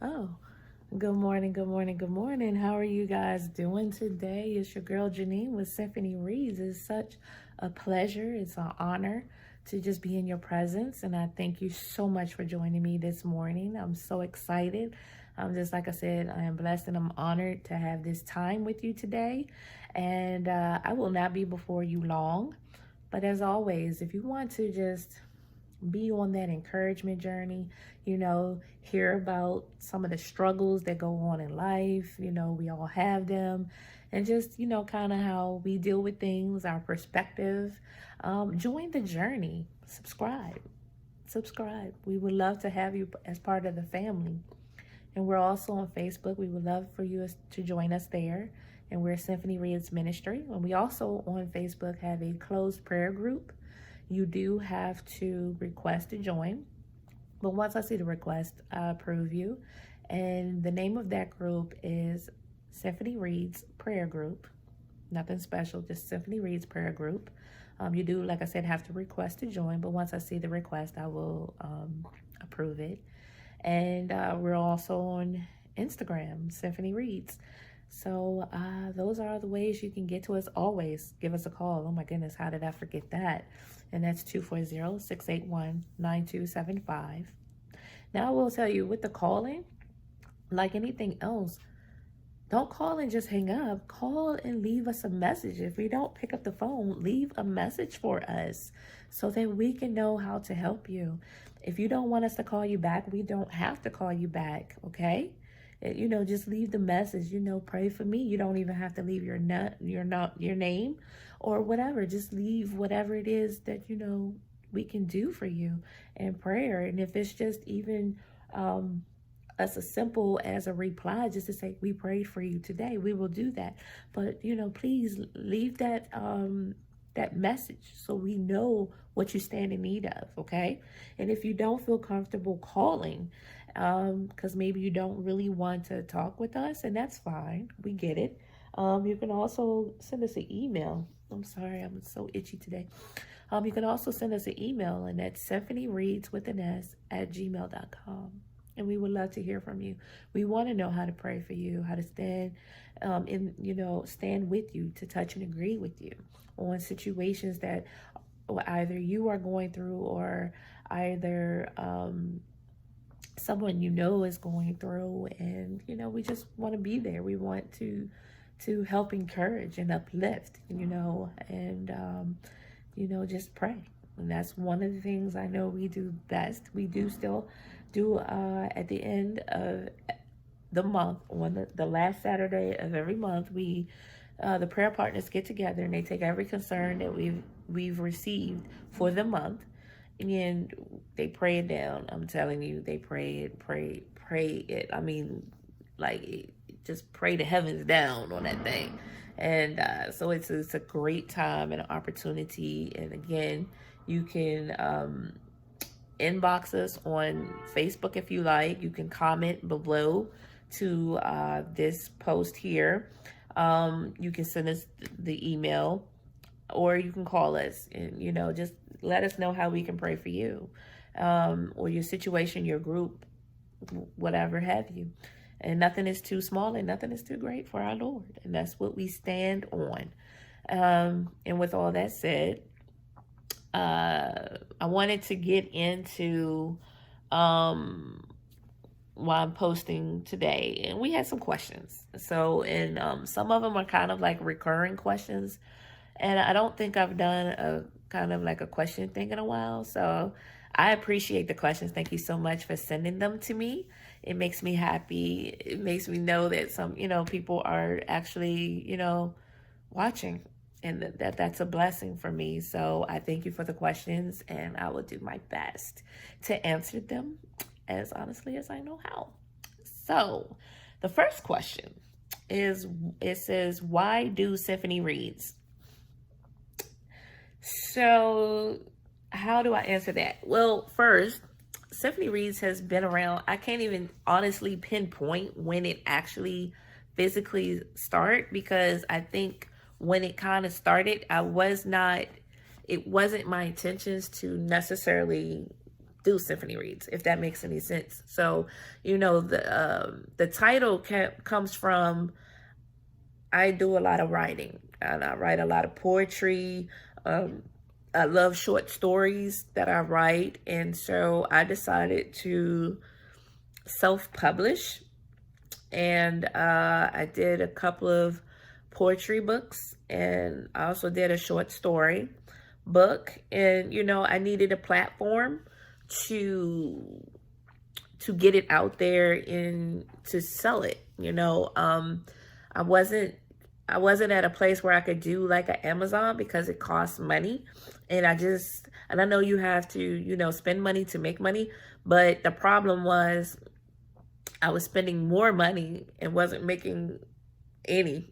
Oh, good morning, good morning, good morning. How are you guys doing today? It's your girl Janine with Symphony Reads. It's such a pleasure. It's an honor to just be in your presence. And I thank you so much for joining me this morning. I'm so excited. Just like I said, I am blessed and I'm honored to have this time with you today. And I will not be before you long. But as always, if you want to just be on that encouragement journey, hear about some of the struggles that go on in life. We all have them, and just, kind of how we deal with things, our perspective. Join the journey, subscribe. We would love to have you as part of the family. And we're also on Facebook. We would love for you to join us there. And we're Symphony Reads Ministry. And we also on Facebook have a closed prayer group. You do have to request to join. But once I see the request, I approve you. And the name of that group is Symphony Reads Prayer Group. Nothing special, just Symphony Reads Prayer Group. You do, like I said, have to request to join. But once I see the request, I will approve it. And we're also on Instagram, Symphony Reads. So those are the ways you can get to us. Always give us a call. Oh my goodness, how did I forget that? And that's 240-681-9275. Now I will tell you, with the calling, like anything else, don't call and just hang up. Call and leave us a message. If we don't pick up the phone, leave a message for us so that we can know how to help you. If you don't want us to call you back, we don't have to call you back, okay? Just leave the message, pray for me. You don't even have to leave your name or whatever. Just leave whatever it is that, we can do for you in prayer. And if it's just even as a simple as a reply, just to say, we prayed for you today, we will do that. But, please leave that message so we know what you stand in need of, okay? And if you don't feel comfortable calling, because maybe you don't really want to talk with us, and that's fine, we get it. You can also send us an email. I'm sorry, I'm so itchy today. You can also send us an email, and that's symphonyreads@gmail.com. And we would love to hear from you. We want to know how to pray for you, how to stand stand with you, to touch and agree with you on situations that either you are going through or either someone is going through. And we just want to be there. We want to help encourage and uplift, and just pray. And that's one of the things I know we do best. We do still do at the end of the month, on the last Saturday of every month, we the prayer partners get together and they take every concern that we've received for the month, and they pray it down. I'm telling you, they pray it. I mean, like, just pray the heavens down on that thing. And so it's a great time and an opportunity. And again, you can inbox us on Facebook if you like. You can comment below to this post here. You can send us the email, or you can call us and, just let us know how we can pray for you, or your situation, your group, whatever have you. And nothing is too small and nothing is too great for our Lord. And that's what we stand on. And with all that said, I wanted to get into why I'm posting today. And we had some questions. So, and some of them are kind of like recurring questions. And I don't think I've done a kind of like a question thing in a while. So I appreciate the questions. Thank you so much for sending them to me. It makes me happy. It makes me know that some, people are actually, watching, and that's a blessing for me. So I thank you for the questions, and I will do my best to answer them as honestly as I know how. So the first question is, it says, why do Symphony Reads? So how do I answer that? Well, first, Symphony Reads has been around. I can't even honestly pinpoint when it actually physically started, because I think when it kind of started, it wasn't my intentions to necessarily do Symphony Reads, if that makes any sense. So, the title comes from, I do a lot of writing, and I write a lot of poetry. I love short stories that I write, and so I decided to self-publish, and I did a couple of poetry books, and I also did a short story book. And I needed a platform to get it out there and to sell it. I wasn't at a place where I could do like an Amazon, because it costs money, and I know you have to spend money to make money, but the problem was I was spending more money and wasn't making any,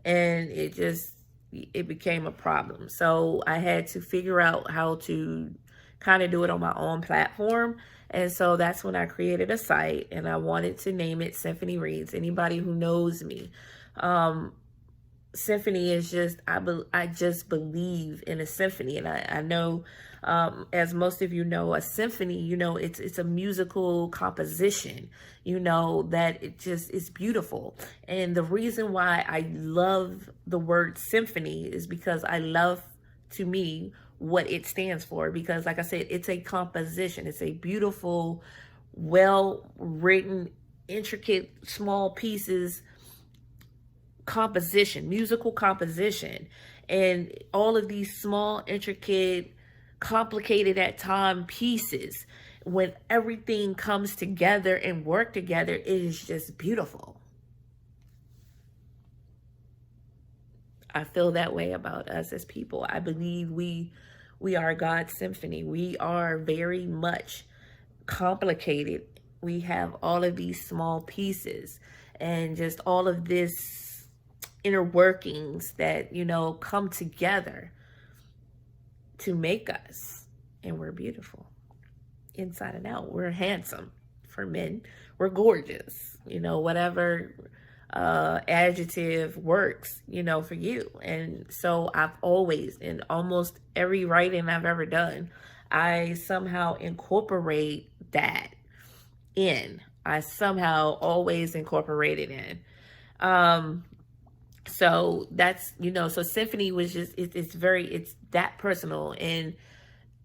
and it became a problem. So I had to figure out how to kind of do it on my own platform. And so that's when I created a site, and I wanted to name it Symphony Reads. Anybody who knows me, symphony is I just believe in a symphony. And I know, as most of you know, a symphony, it's a musical composition, that it's beautiful. And the reason why I love the word symphony is because I love, to me, what it stands for. Because like I said, it's a composition. It's a beautiful, well-written, intricate, small pieces composition, musical composition. And all of these small, intricate, complicated at time pieces, when everything comes together and work together, it is just beautiful. I feel that way about us as people. I believe we are God's symphony. We are very much complicated. We have all of these small pieces and just all of this inner workings that, come together to make us. And we're beautiful inside and out. We're handsome for men. We're gorgeous, whatever adjective works, for you. And so I've always, in almost every writing I've ever done, I somehow incorporate that in. I somehow always incorporate it in. So that's, so symphony was just, it's that personal. And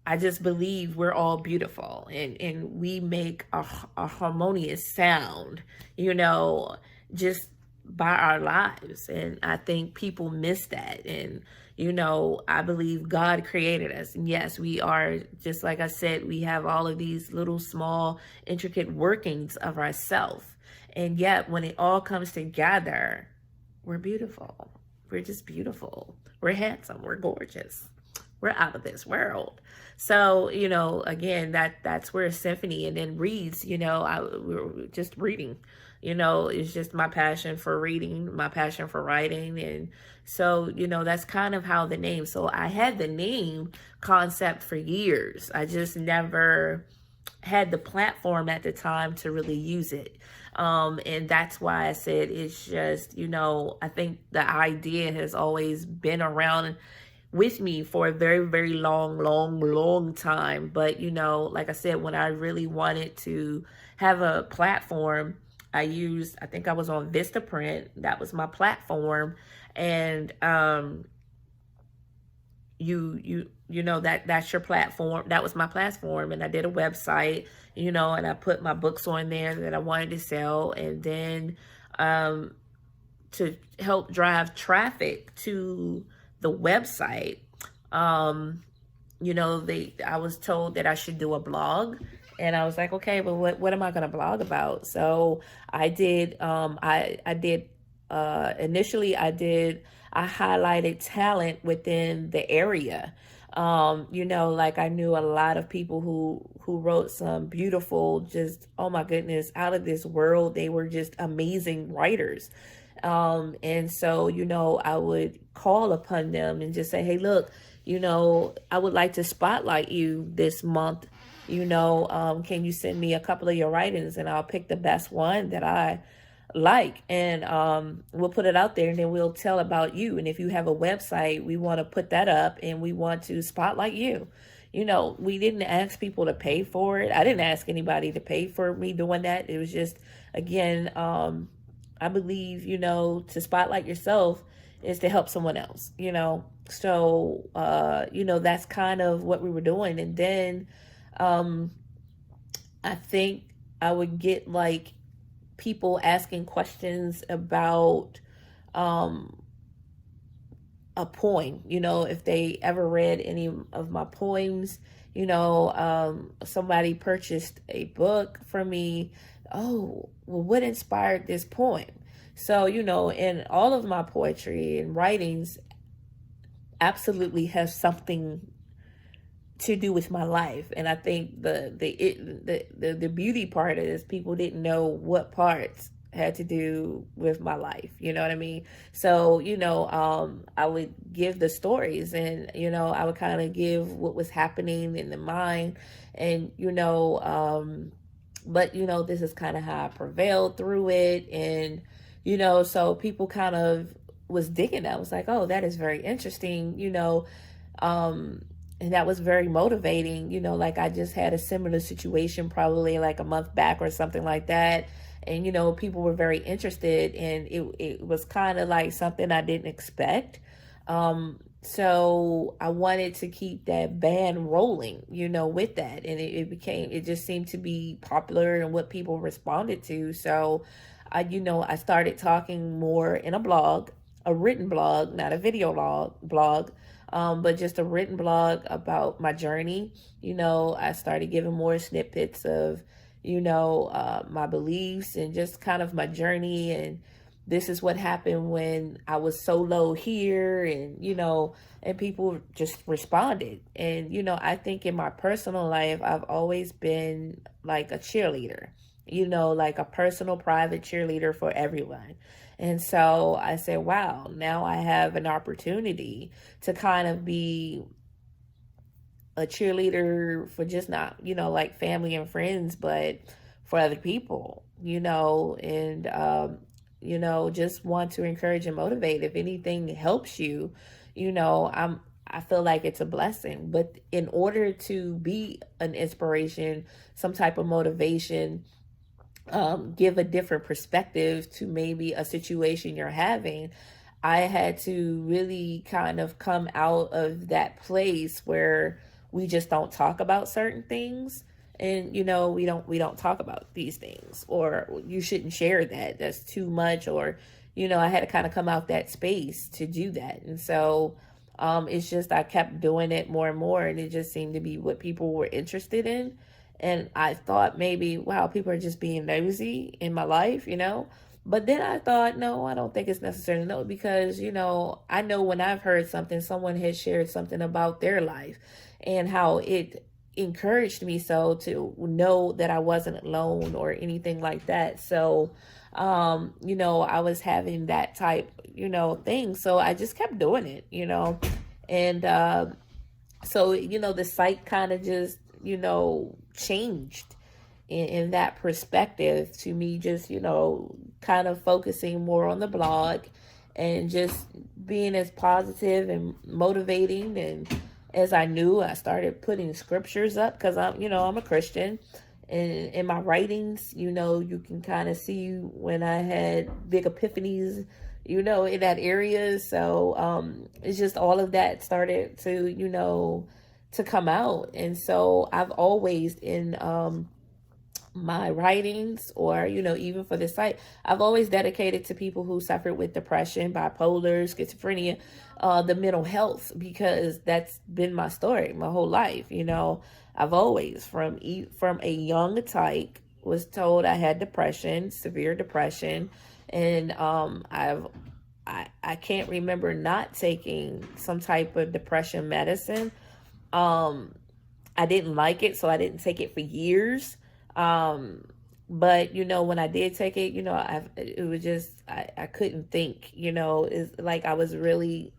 I just believe we're all beautiful, and we make a harmonious sound, just by our lives. And I think people miss that. And, I believe God created us. And yes, we are, just like I said, we have all of these little small, intricate workings of ourselves. And yet when it all comes together, we're beautiful. We're just beautiful. We're handsome. We're gorgeous. We're out of this world. So, again, that's where symphony, and then reads, we're just reading, it's just my passion for reading, my passion for writing. And so, that's kind of how the name, so I had the name concept for years. I just never had the platform at the time to really use it. And that's why I said it's just, I think the idea has always been around with me for a very, very long time. But, like I said, when I really wanted to have a platform, I think I was on Vistaprint. That was my platform. And, that's your platform. That was my platform. And I did a website, and I put my books on there that I wanted to sell. And then, to help drive traffic to the website, I was told that I should do a blog. And I was like, okay, well, what am I going to blog about? So I did, initially I highlighted talent within the area. Like I knew a lot of people who wrote some beautiful, just, oh my goodness, out of this world. They were just amazing writers. And so, I would call upon them and just say, hey, look, I would like to spotlight you this month. Can you send me a couple of your writings, and I'll pick the best one that I like, and we'll put it out there, and then we'll tell about you. And if you have a website, we want to put that up, and we want to spotlight you, we didn't ask people to pay for it. I didn't ask anybody to pay for me doing that. It was just, again, I believe, to spotlight yourself is to help someone else. So, that's kind of what we were doing. And then I think I would get like people asking questions about um, a poem, if they ever read any of my poems, somebody purchased a book from me. Oh, well, what inspired this poem? So, in all of my poetry and writings absolutely has something to do with my life. And I think the beauty part is people didn't know what parts had to do with my life. You know what I mean? So, I would give the stories, and, I would kind of give what was happening in the mind. And, but, this is kind of how I prevailed through it. And, so people kind of was digging that. I was like, oh, that is very interesting, and that was very motivating. Like I just had a similar situation probably like a month back or something like that. And, people were very interested, and it was kind of like something I didn't expect. So I wanted to keep that band rolling, with that. And it just seemed to be popular and what people responded to. So I started talking more in a blog, a written blog, not a video blog, but just a written blog about my journey. I started giving more snippets of, my beliefs and just kind of my journey. And this is what happened when I was so low here, and, and people just responded. And, I think in my personal life, I've always been like a cheerleader, like a personal private cheerleader for everyone. And so I said, wow, now I have an opportunity to kind of be a cheerleader for just not, like family and friends, but for other people, and, just want to encourage and motivate. If anything helps you, I feel like it's a blessing. But in order to be an inspiration, some type of motivation, give a different perspective to maybe a situation you're having, I had to really kind of come out of that place where we just don't talk about certain things. And we don't talk about these things, or you shouldn't share that's too much, or I had to kind of come out that space to do that. And so it's just I kept doing it more and more, and it just seemed to be what people were interested in. And I thought maybe, wow, people are just being nosy in my life, But then I thought, no, I don't think it's necessary to know, because, I know when I've heard something, someone has shared something about their life and how it encouraged me so to know that I wasn't alone or anything like that. So, I was having that type, thing. So I just kept doing it, And so, the site kind of just, changed in that perspective to me, just, kind of focusing more on the blog and just being as positive and motivating. And as I knew, I started putting scriptures up, because I'm a Christian. And in my writings, you can kind of see when I had big epiphanies, in that area. So it's just all of that started to, to come out. And so I've always in my writings, or even for the site, I've always dedicated to people who suffered with depression, bipolar, schizophrenia, the mental health, because that's been my story my whole life. I've always from a young tyke was told I had depression, severe depression. And I can't remember not taking some type of depression medicine. I didn't like it, so I didn't take it for years. But when I did take it, it was just, I couldn't think, it's like I was really,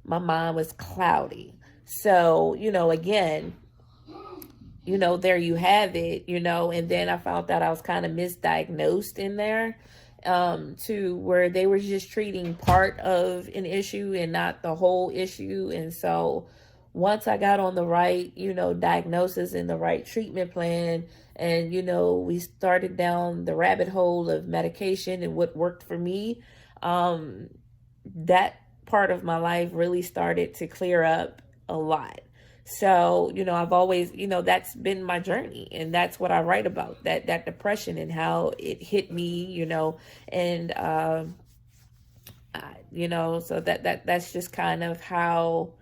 my mind was cloudy. So, again, there you have it, and then I found out I was kind of misdiagnosed in there, to where they were just treating part of an issue and not the whole issue. And so once I got on the right, diagnosis and the right treatment plan, and, we started down the rabbit hole of medication and what worked for me, um, that part of my life really started to clear up a lot. So, I've always, that's been my journey, and that's what I write about, that depression and how it hit me, and so that's just kind of how,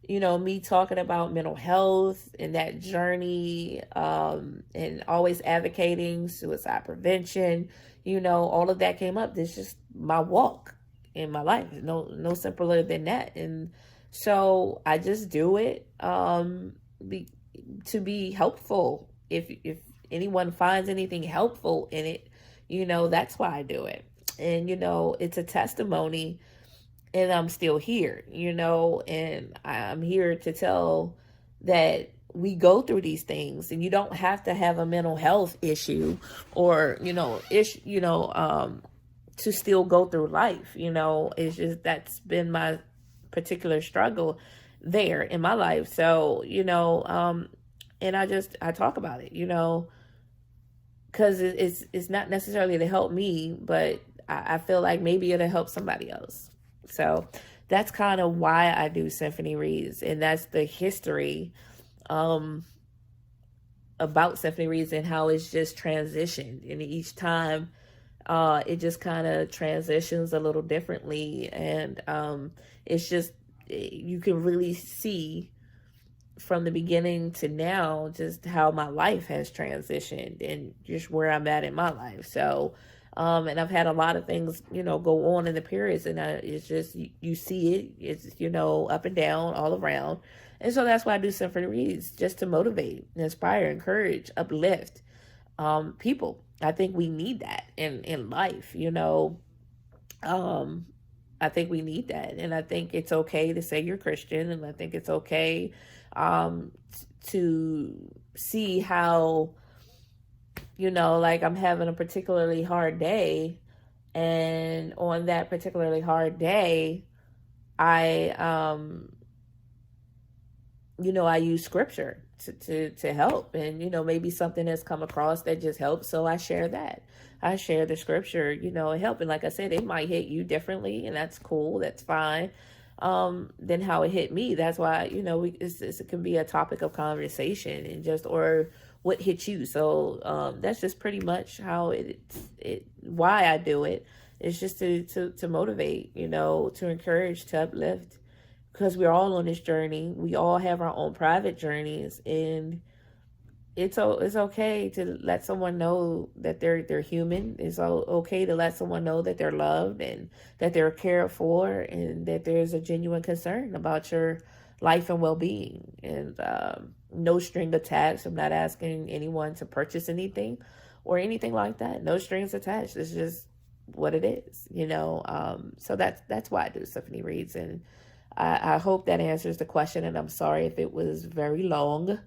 me talking about mental health and that journey, and always advocating suicide prevention, all of that came up. This is just my walk in my life. No simpler than that. And so I just do it, to be helpful. If anyone finds anything helpful in it, that's why I do it. And, it's a testimony, and I'm still here, and I'm here to tell that we go through these things, and you don't have to have a mental health issue or, to still go through life. It's just, that's been my particular struggle there in my life. So, and I talk about it, because it's not necessarily to help me, but I feel like maybe it'll help somebody else. So that's kind of why I do Symphony Reads, and that's the history about Symphony Reads and how it's just transitioned. And each time it just kind of transitions a little differently, and it's just, you can really see from the beginning to now just how my life has transitioned and just where I'm at in my life. So and I've had a lot of things, go on in the periods, and it's just, you see it, it's, up and down all around. And so that's why I do Symphony Reads, just to motivate, inspire, encourage, uplift people. I think we need that in life, I think we need that. And I think it's okay to say you're Christian, and I think it's okay to see how, like, I'm having a particularly hard day, and on that particularly hard day, I I use scripture to help, and maybe something has come across that just helps, so I share that. I share the scripture, and help. And like I said, it might hit you differently, and that's cool, that's fine, than how it hit me. That's why, it can be a topic of conversation, and just, or what hit you. So that's just pretty much how why I do it. It's just to motivate, to encourage, to uplift, because we're all on this journey. We all have our own private journeys, and it's okay to let someone know that they're human. It's okay to let someone know that they're loved, and that they're cared for, and that there's a genuine concern about your life and well-being. And no string attached. I'm not asking anyone to purchase anything or anything like that. No strings attached. It's just what it is, so that's why I do Symphony Reads. And I hope that answers the question, and I'm sorry if it was very long.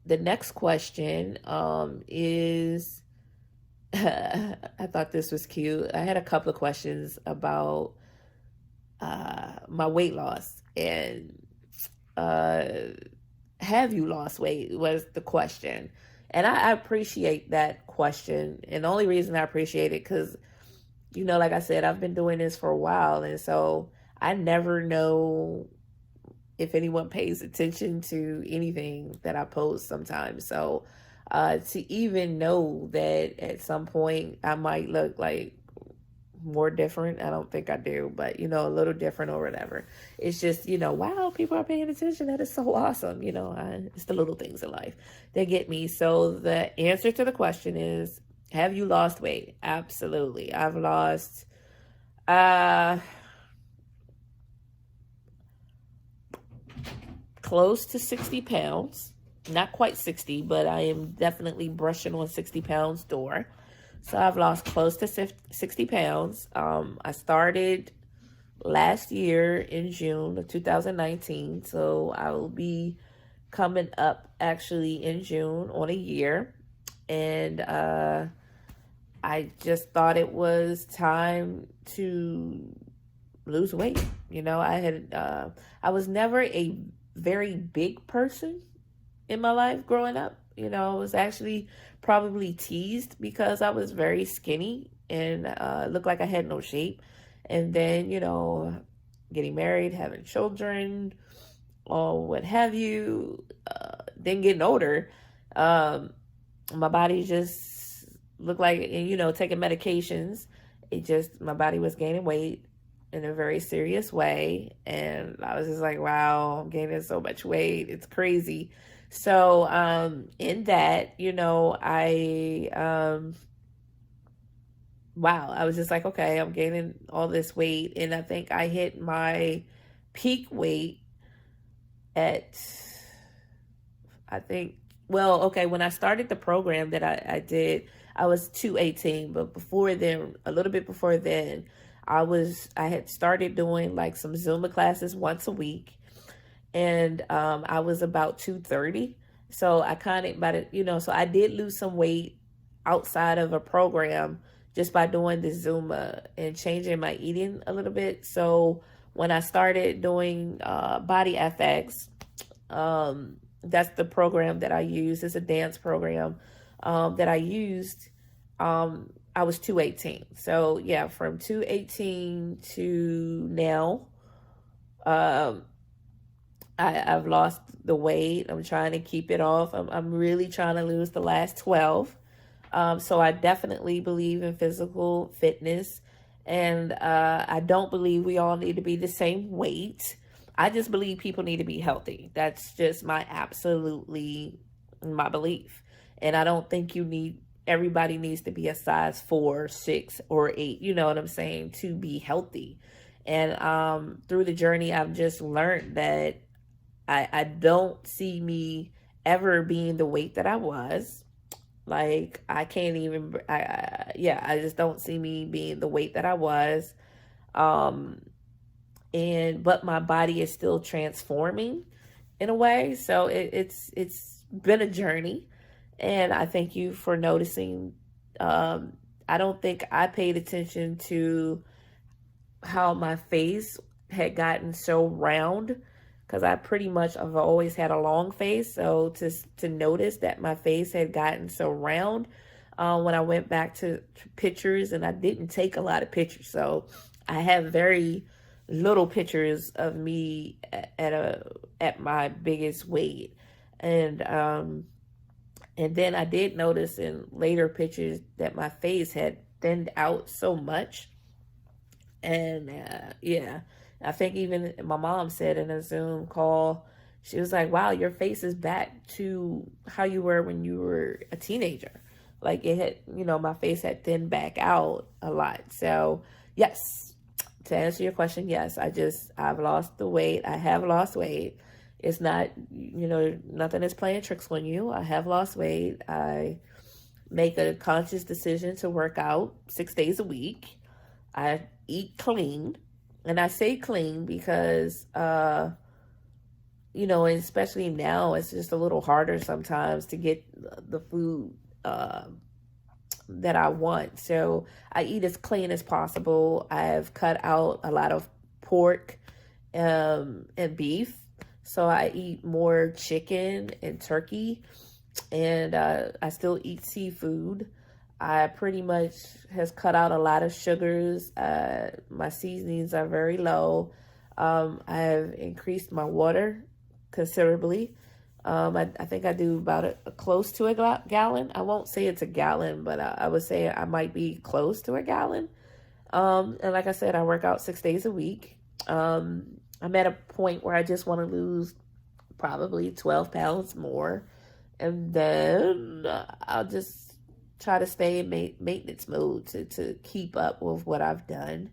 The next question is, I thought this was cute. I had a couple of questions about my weight loss, and have you lost weight was the question. And I appreciate that question, and the only reason I appreciate it, because like I said, I've been doing this for a while, and so I never know if anyone pays attention to anything that I post sometimes. So to even know that at some point I might look like more different, I don't think I do, but a little different or whatever. It's just, wow, people are paying attention. That is so awesome. It's the little things in life that get me. So the answer to the question is, have you lost weight? Absolutely. I've lost close to 60 pounds. Not quite 60, but I am definitely brushing on 60 pounds door. So I've lost close to 60 pounds. I started last year in June of 2019. So I will be coming up actually in June on a year. And I just thought it was time to lose weight. I was never a very big person in my life growing up. I was actually probably teased because I was very skinny and looked like I had no shape. And then, getting married, having children, or what have you, then getting older, um, my body just looked like, taking medications. My body was gaining weight in a very serious way. And I was just like, wow, I'm gaining so much weight. It's crazy. So, in that, wow, I was just like, okay, I'm gaining all this weight. And I think I hit my peak weight at, I think, well, okay, when I started the program that I did, I was 218. But before then, a little bit before then, I had started doing like some Zumba classes once a week. And I was about 230. So I kind of, so I did lose some weight outside of a program just by doing the Zumba and changing my eating a little bit. So when I started doing Body FX, that's the program that I use. It's a dance program that I used. I was 218. So yeah, from 218 to now, I've lost the weight. I'm trying to keep it off. I'm really trying to lose the last 12. So I definitely believe in physical fitness. And I don't believe we all need to be the same weight. I just believe people need to be healthy. That's just my belief. And I don't think everybody needs to be a size 4, 6, or 8, you know what I'm saying, to be healthy. And through the journey, I've just learned that I don't see me ever being the weight that I was. Like, I can't even, I just don't see me being the weight that I was. But my body is still transforming in a way. So it's been a journey. And I thank you for noticing. I don't think I paid attention to how my face had gotten so round, because I've always had a long face. So to notice that my face had gotten so round, when I went back to pictures, and I didn't take a lot of pictures, so I have very little pictures of me at my biggest weight. And then I did notice in later pictures that my face had thinned out so much. And yeah, I think even my mom said in a Zoom call, she was like, wow, your face is back to how you were when you were a teenager. Like, it had, my face had thinned back out a lot. So yes, to answer your question, yes, I've lost the weight. I have lost weight. It's not, nothing is playing tricks on you. I have lost weight. I make a conscious decision to work out 6 days a week. I eat clean. And I say clean because, especially now, it's just a little harder sometimes to get the food that I want. So I eat as clean as possible. I've cut out a lot of pork and beef. So I eat more chicken and turkey. And I still eat seafood. I pretty much has cut out a lot of sugars. My seasonings are very low. I have increased my water considerably. I think I do about close to a gallon. I won't say it's a gallon, but I would say I might be close to a gallon. And like I said, I work out 6 days a week. I'm at a point where I just want to lose probably 12 pounds more. And then I'll just try to stay in maintenance mode to keep up with what I've done.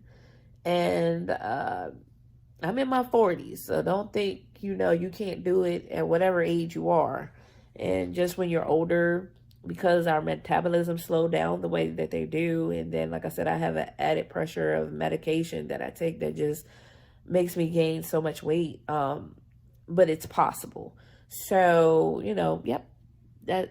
And I'm in my 40s, so don't think, you can't do it at whatever age you are. And just when you're older, because our metabolism slow down the way that they do. And then, like I said, I have an added pressure of medication that I take that just makes me gain so much weight. But it's possible. So, yep.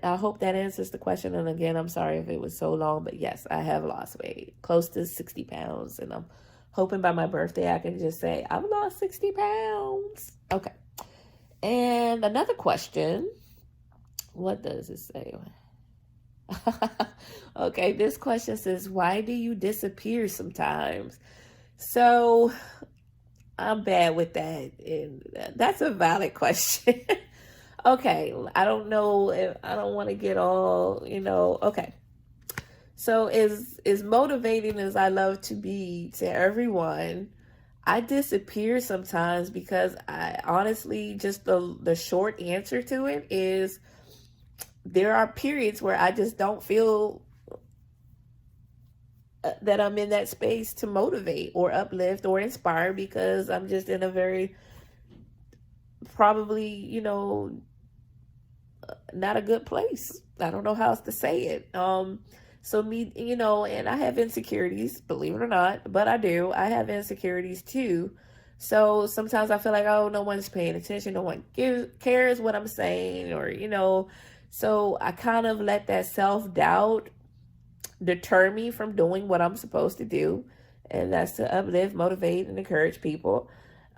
I hope that answers the question. And again, I'm sorry if it was so long, but yes, I have lost weight, close to 60 pounds, and I'm hoping by my birthday I can just say, I've lost 60 pounds. Okay. And another question. What does it say? Okay, this question says, why do you disappear sometimes? So I'm bad with that. And that's a valid question. Okay, I don't know if I don't want to get all, okay. So as motivating as I love to be to everyone, I disappear sometimes because I honestly, just the short answer to it is there are periods where I just don't feel that I'm in that space to motivate or uplift or inspire, because I'm just in a very probably, not a good place. I don't know how else to say it. So me, and I have insecurities, believe it or not, but I do. I have insecurities too. So sometimes I feel like, oh, no one's paying attention. No one cares what I'm saying, or, so I kind of let that self-doubt deter me from doing what I'm supposed to do. And that's to uplift, motivate, and encourage people.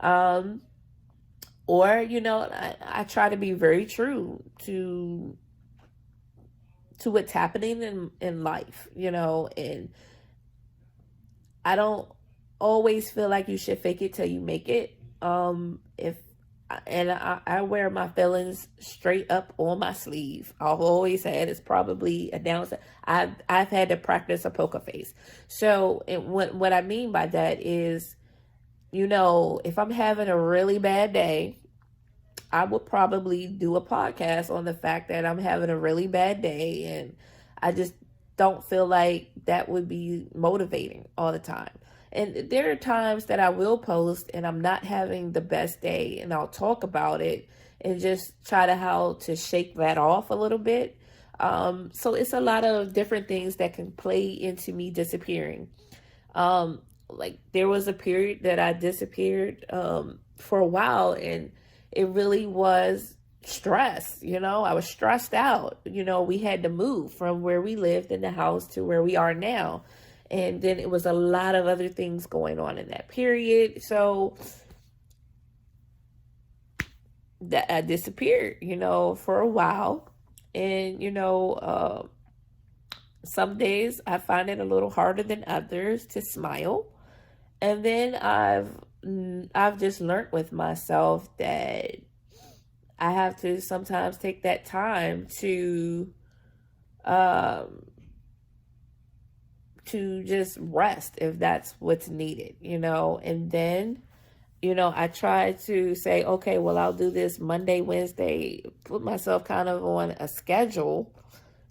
Or, I try to be very true to what's happening in life, and I don't always feel like you should fake it till you make it. I wear my feelings straight up on my sleeve. I've always had, it's probably a downside. I've had to practice a poker face. So what I mean by that is, if I'm having a really bad day, I would probably do a podcast on the fact that I'm having a really bad day, and I just don't feel like that would be motivating all the time. And there are times that I will post and I'm not having the best day, and I'll talk about it and just try to how to shake that off a little bit. So it's a lot of different things that can play into me disappearing. Like there was a period that I disappeared for a while, and it really was stress. I was stressed out. We had to move from where we lived in the house to where we are now. And then it was a lot of other things going on in that period. So that I disappeared, for a while. And, some days I find it a little harder than others to smile. And then I've just learned with myself that I have to sometimes take that time to just rest if that's what's needed, and then, I try to say, okay, well, I'll do this Monday, Wednesday, put myself kind of on a schedule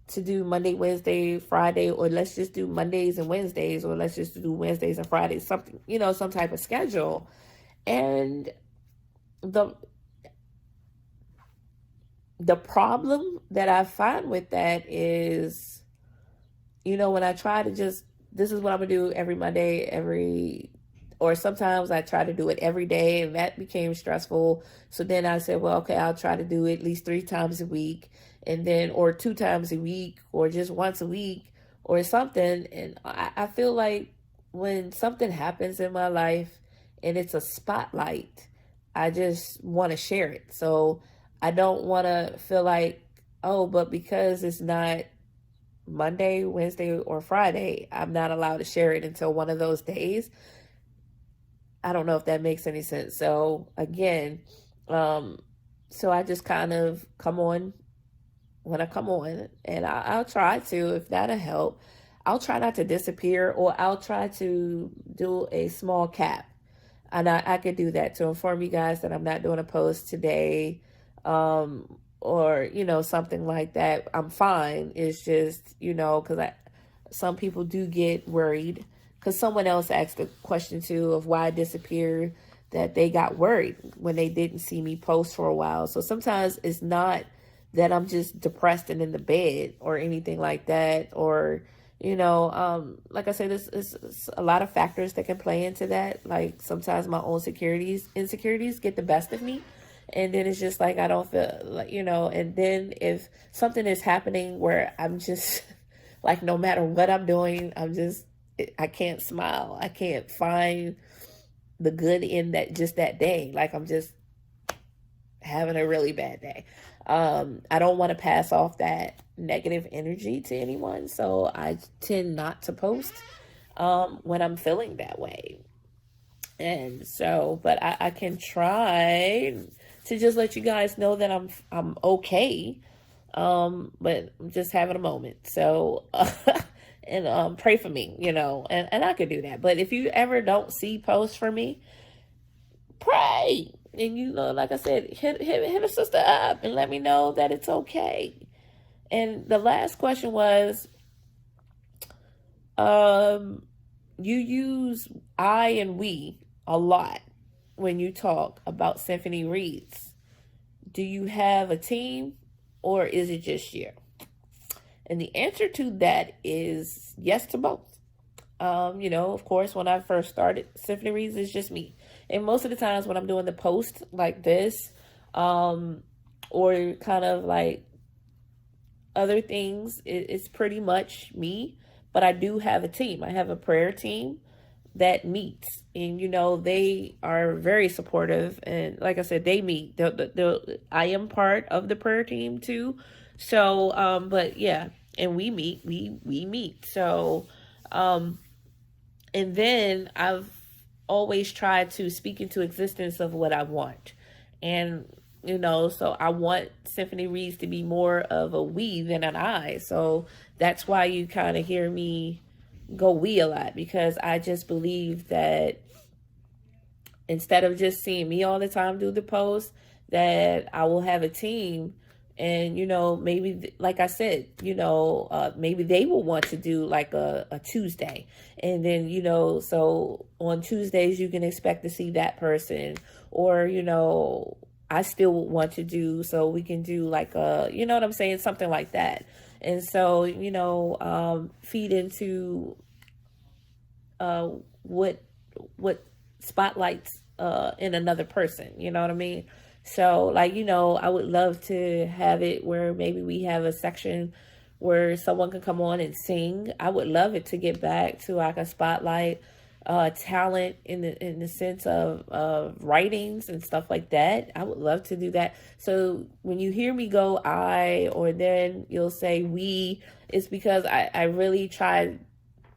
to do Monday, Wednesday, Friday, or let's just do Mondays and Wednesdays, or let's just do Wednesdays and Fridays, something, some type of schedule. And the problem that I find with that is, when I try to just, this is what I'm gonna do every Monday, or sometimes I try to do it every day, and that became stressful. So then I said, well, okay, I'll try to do it at least 3 times a week, and then, or 2 times a week, or just once a week, or something. And I feel like when something happens in my life and it's a spotlight, I just want to share it. So I don't want to feel like, oh, but because it's not Monday, Wednesday, or Friday, I'm not allowed to share it until one of those days. I don't know if that makes any sense. So again, so I just kind of come on when I come on, and I'll try to, if that'll help, I'll try not to disappear, or I'll try to do a small cap. And I could do that to inform you guys that I'm not doing a post today, or, something like that. I'm fine. It's just, because some people do get worried, because someone else asked a question too of why I disappeared, that they got worried when they didn't see me post for a while. So sometimes it's not that I'm just depressed and in the bed or anything like that, or, like I said, it's a lot of factors that can play into that. Like sometimes my own insecurities get the best of me. And then it's just like, I don't feel like, and then if something is happening where I'm just like, no matter what I'm doing, I'm just I can't smile. I can't find the good in that day. Like I'm just having a really bad day. I don't want to pass off that negative energy to anyone, so I tend not to post when I'm feeling that way. And so, but I can try to just let you guys know that I'm okay. But I'm just having a moment. So and pray for me, and I could do that. But if you ever don't see posts for me, pray. And like I said, hit a sister up and let me know that it's okay. And the last question was, you use I and we a lot when you talk about Symphony Reads. Do you have a team or is it just you? And the answer to that is yes to both. Of course, when I first started, Symphony Reads is just me. And most of the times when I'm doing the post like this, or kind of like other things, it's pretty much me. But I do have a team. I have a prayer team that meets, and they are very supportive. And like I said, they meet. I am part of the prayer team too. So, but yeah, and we meet. We meet. So, and then I've always tried to speak into existence of what I want. And, so I want Symphony Reads to be more of a we than an I. So that's why you kind of hear me go we a lot, because I just believe that instead of just seeing me all the time do the post, that I will have a team. And, maybe, like I said, maybe they will want to do like a Tuesday. And then, so on Tuesdays, you can expect to see that person. Or, I still want to do, so we can do like you know what I'm saying? Something like that. And so, feed into what spotlights in another person. You know what I mean? So, like, I would love to have it where maybe we have a section where someone can come on and sing. I would love it to get back to like a spotlight talent in the sense of writings and stuff like that. I would love to do that. So when you hear me go I, or then you'll say we, it's because I really try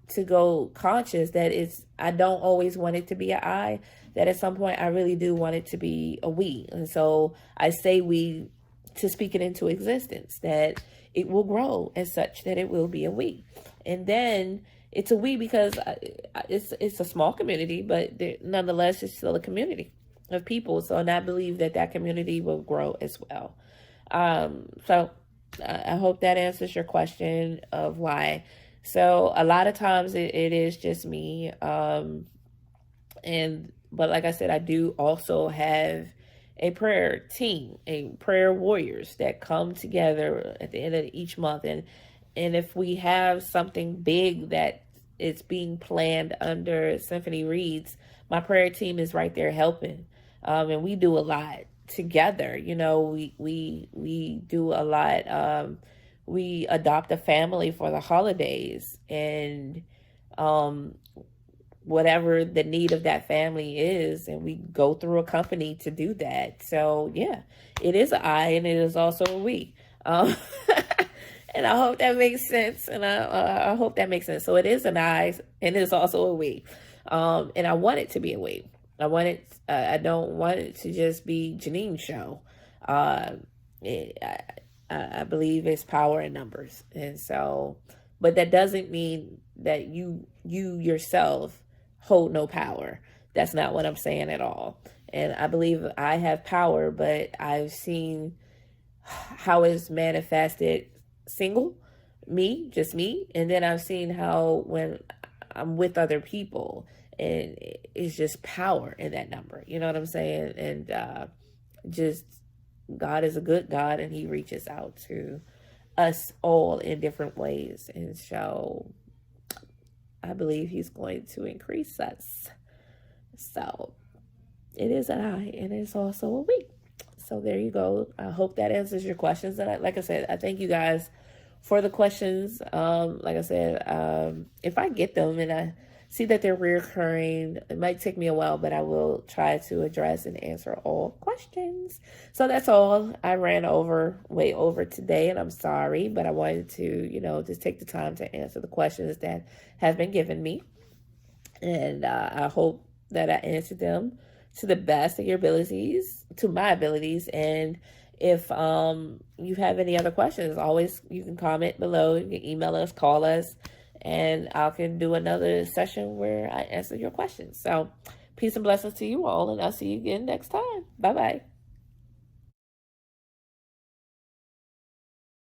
to go conscious that I don't always want it to be an I, that at some point I really do want it to be a we. And so I say we to speak it into existence, that it will grow as such, that it will be a we. And then it's a we because it's a small community, but nonetheless, it's still a community of people. So, and I believe that community will grow as well. So I hope that answers your question of why. So a lot of times it is just me. But like I said, I do also have a prayer team, a prayer warriors that come together at the end of each month. And if we have something big that is being planned under Symphony Reads, my prayer team is right there helping. And we do a lot together. We do a lot. We adopt a family for the holidays, and whatever the need of that family is, and we go through a company to do that. So yeah, it is an I and it is also a we. And I hope that makes sense. And I hope that makes sense. So it is an I and it is also a we. And I want it to be a we. I don't want it to just be Janine's show. I believe it's power in numbers. And so, but that doesn't mean that you yourself hold no power. That's not what I'm saying at all. And I believe I have power, but I've seen how it's manifested single, just me. And then I've seen how when I'm with other people, and it's just power in that number. You know what I'm saying? And just God is a good God, and he reaches out to us all in different ways. And so I believe he's going to increase us. So it is an I and it's also a we. So there you go. I hope that answers your questions. And like I said, I thank you guys for the questions. Like I said, if I get them and I see that they're reoccurring, it might take me a while, but I will try to address and answer all questions. So that's all. I ran way over today, and I'm sorry, but I wanted to, just take the time to answer the questions that have been given me. And I hope that I answered them to the best of your abilities, to my abilities. And if you have any other questions, always you can comment below, you can email us, call us, and I can do another session where I answer your questions. So peace and blessings to you all, and I'll see you again next time. Bye-bye.